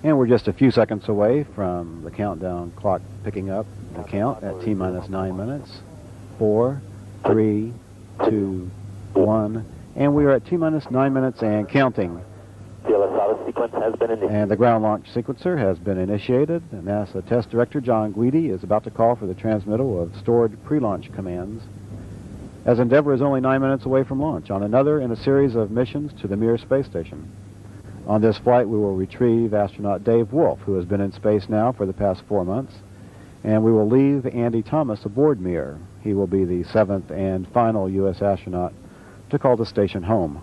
And we're just a few seconds away from the countdown clock picking up the count at T-minus 9 minutes. 4, 3, 2, 1. And we are at T-minus 9 minutes and counting. TLS solid sequence has been initiated. And the ground launch sequencer has been initiated. And NASA Test Director John Guidi is about to call for the transmittal of stored pre-launch commands, as Endeavour is only 9 minutes away from launch on another in a series of missions to the Mir space station. On this flight, we will retrieve astronaut Dave Wolf, who has been in space now for the past 4 months, and we will leave Andy Thomas aboard Mir. He will be the 7th and final U.S. astronaut to call the station home.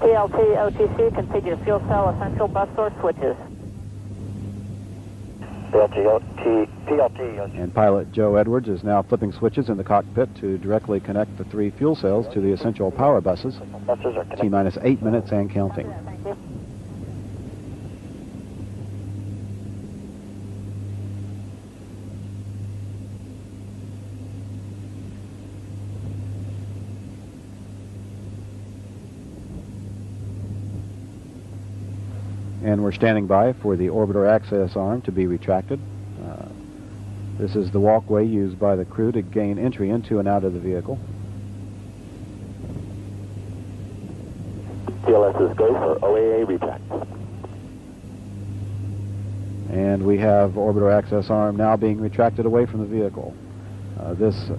PLT OTC, configure fuel cell essential bus source switches. PLT. And pilot Joe Edwards is now flipping switches in the cockpit to directly connect the 3 fuel cells to the essential power buses. T-minus 8 minutes and counting. Thank you. And we're standing by for the orbiter access arm to be retracted. This is the walkway used by the crew to gain entry into and out of the vehicle. TLS is go for OAA retract. And we have orbiter access arm now being retracted away from the vehicle. This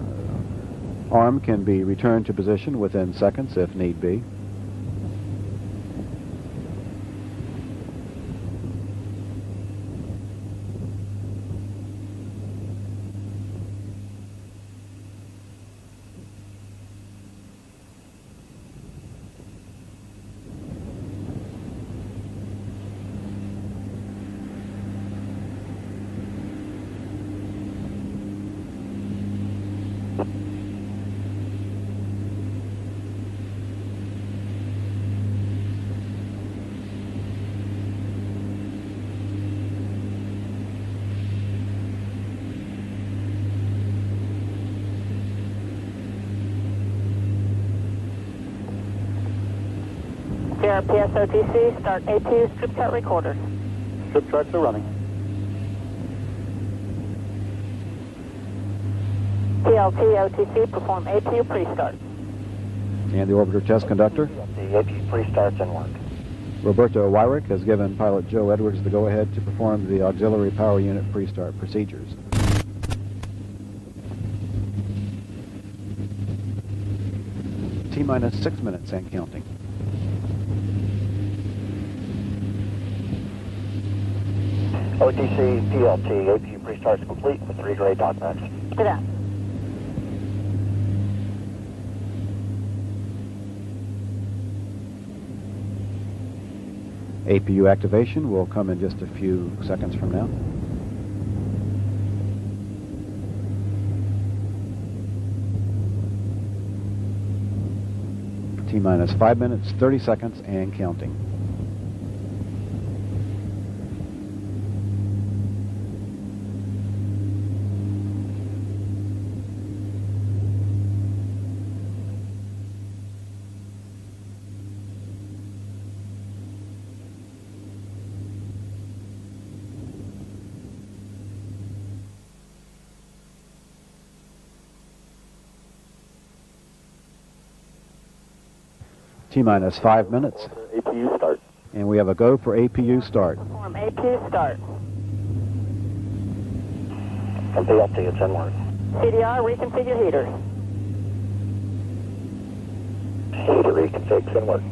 arm can be returned to position within seconds if need be. JRPS OTC, start APU strip chart recorders. Strip charts are running. PLT OTC, perform APU pre-start. And the orbiter test conductor, The APU pre-starts and work. Roberto Wyrick, has given pilot Joe Edwards the go-ahead to perform the auxiliary power unit pre-start procedures. T-minus 6 minutes and counting. OTC, PLT, APU pre-starts complete with 3 gray dot backs. Get out. APU activation will come in just a few seconds from now. T-minus 5 minutes, 30 seconds, and counting. T-minus 5 minutes. APU start. And we have a go for APU start. Perform APU start. And PLT, it's in work. CDR, reconfigure heaters. Heater reconfig's in work.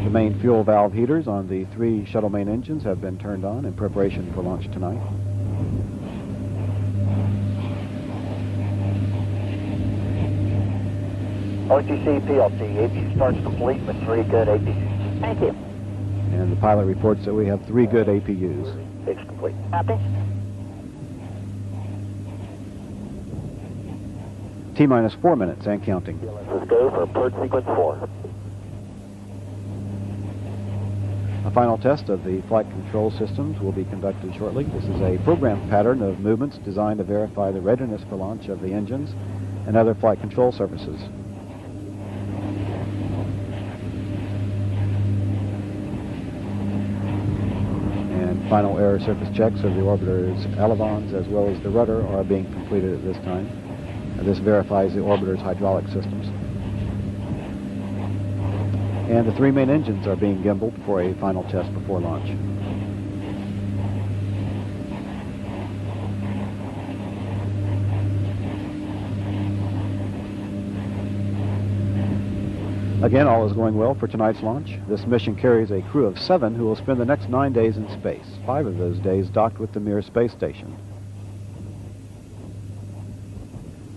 The main fuel valve heaters on the 3 shuttle main engines have been turned on in preparation for launch tonight. OTC, PLT, AP starts complete with 3 good APUs. Thank you. And the pilot reports that we have 3 good APUs. It's complete. Copy. T-minus 4 minutes and counting. Let's go for PERT sequence 4. A final test of the flight control systems will be conducted shortly. This is a program pattern of movements designed to verify the readiness for launch of the engines and other flight control surfaces. And final air surface checks of the orbiter's elevons as well as the rudder are being completed at this time. This verifies the orbiter's hydraulic systems. And the 3 main engines are being gimbaled for a final test before launch. Again, all is going well for tonight's launch. This mission carries a crew of 7 who will spend the next 9 days in space, 5 of those days docked with the Mir space station.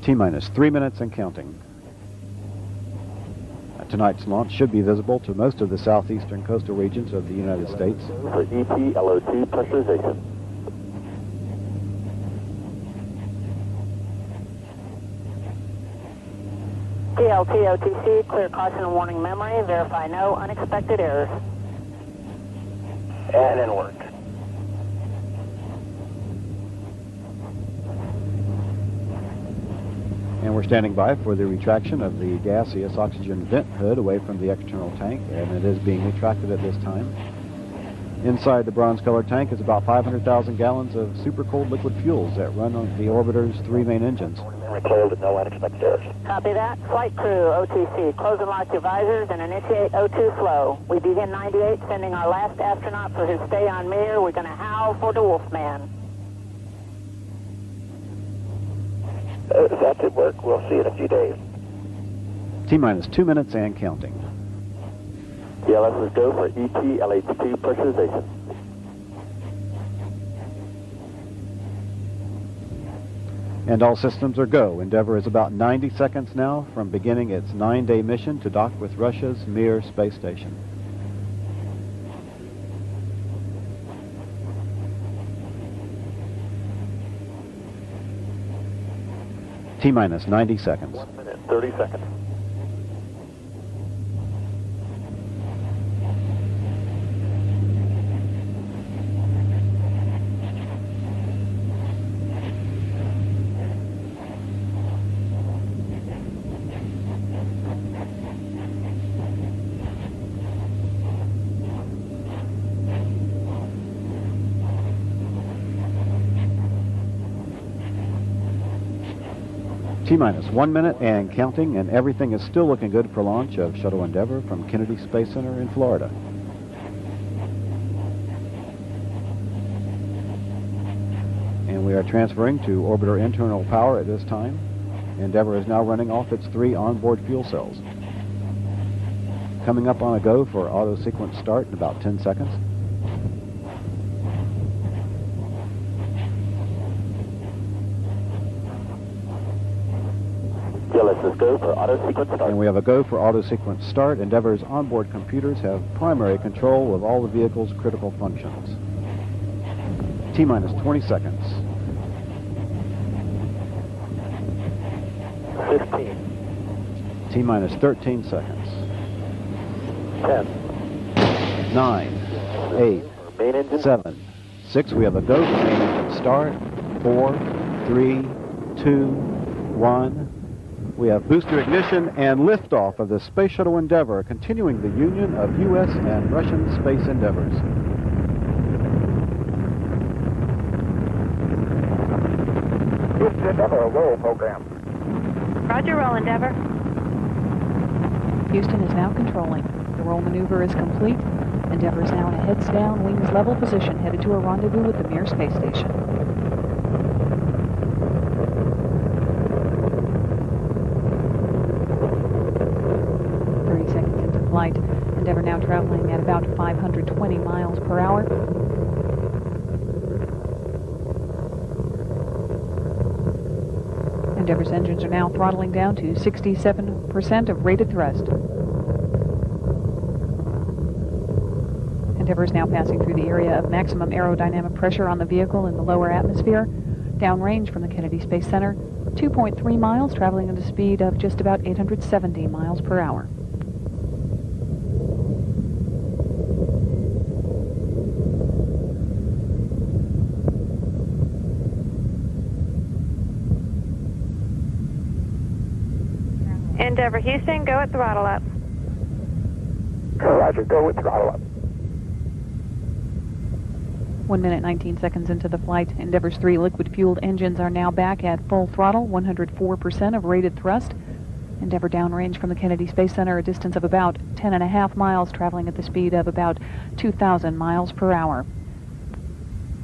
T-minus 3 minutes and counting. Tonight's launch should be visible to most of the southeastern coastal regions of the United States. For EP, LOT pressurization. PLT, OTC, clear caution and warning memory. Verify no unexpected errors. And in work. And we're standing by for the retraction of the gaseous oxygen vent hood away from the external tank, and it is being retracted at this time. Inside the bronze-colored tank is about 500,000 gallons of super cold liquid fuels that run on the orbiter's 3 main engines. Memory cleared with no unexpected errors. Copy that. Flight crew, OTC, close and lock your visors and initiate O2 flow. We begin 98, sending our last astronaut for his stay on Mir. We're going to howl for the Wolfman. If that did work, we'll see in a few days. T-minus 2 minutes and counting. Yeah, let's go for EP, LH2 pressurization. And all systems are go. Endeavour is about 90 seconds now from beginning its 9-day mission to dock with Russia's Mir space station. T-minus 90 seconds. 1 minute, 30 seconds. T-minus 1 minute and counting, and everything is still looking good for launch of Shuttle Endeavour from Kennedy Space Center in Florida. And we are transferring to orbiter internal power at this time. Endeavour is now running off its 3 onboard fuel cells. Coming up on a go for auto sequence start in about 10 seconds. Yeah, let's go for auto sequence start. And we have a go for auto sequence start. Endeavour's onboard computers have primary control of all the vehicle's critical functions. T-minus 20 seconds. 15. T-minus 13 seconds. 10. 9, 8, Main engine. 7, 6. We have a go for main engine start. 4, 3, 2, 1. We have booster ignition and liftoff of the Space Shuttle Endeavour, continuing the union of U.S. and Russian space endeavors. Houston Endeavour, roll program. Roger, roll Endeavour. Houston is now controlling. The roll maneuver is complete. Endeavour is now in a heads-down, wings-level position, headed to a rendezvous with the Mir space station. Flight. Endeavour now traveling at about 520 miles per hour. Endeavour's engines are now throttling down to 67% of rated thrust. Endeavour is now passing through the area of maximum aerodynamic pressure on the vehicle in the lower atmosphere. Downrange from the Kennedy Space Center, 2.3 miles, traveling at a speed of just about 870 miles per hour. Endeavour Houston, go at throttle up. Roger, go with throttle up. 1 minute 19 seconds into the flight, Endeavour's 3 liquid-fueled engines are now back at full throttle, 104% of rated thrust. Endeavour downrange from the Kennedy Space Center, a distance of about 10.5 miles, traveling at the speed of about 2,000 miles per hour.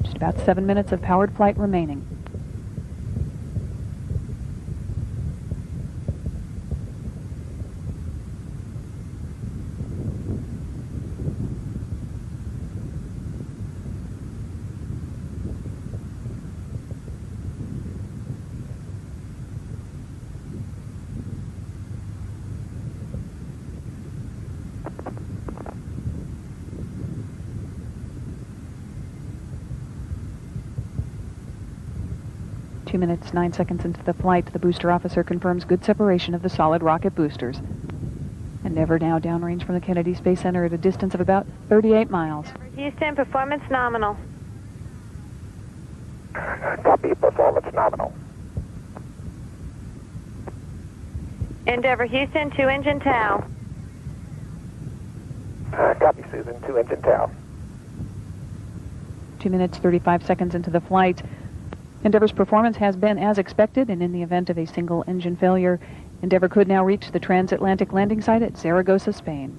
Just about 7 minutes of powered flight remaining. Two minutes, 9 seconds into the flight, the booster officer confirms good separation of the solid rocket boosters. Endeavour now downrange from the Kennedy Space Center at a distance of about 38 miles. Houston, performance nominal. Copy, performance nominal. Endeavour Houston, 2 engine tail. Copy, Susan, 2 engine tail. 2 minutes, 35 seconds into the flight, Endeavour's performance has been as expected, and in the event of a single engine failure, Endeavour could now reach the transatlantic landing site at Zaragoza, Spain.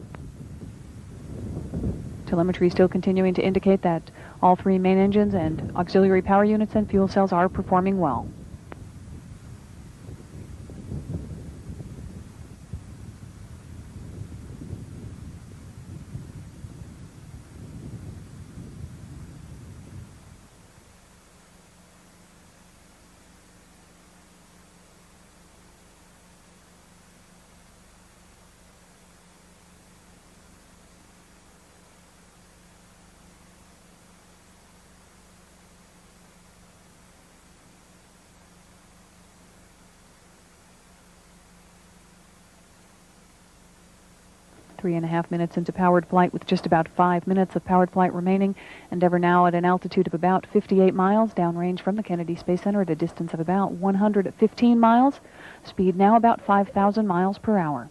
Telemetry still continuing to indicate that all 3 main engines and auxiliary power units and fuel cells are performing well. Three and a half minutes into powered flight with just about 5 minutes of powered flight remaining. Endeavour now at an altitude of about 58 miles, downrange from the Kennedy Space Center at a distance of about 115 miles. Speed now about 5,000 miles per hour.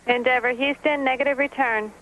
Endeavour Houston, negative return.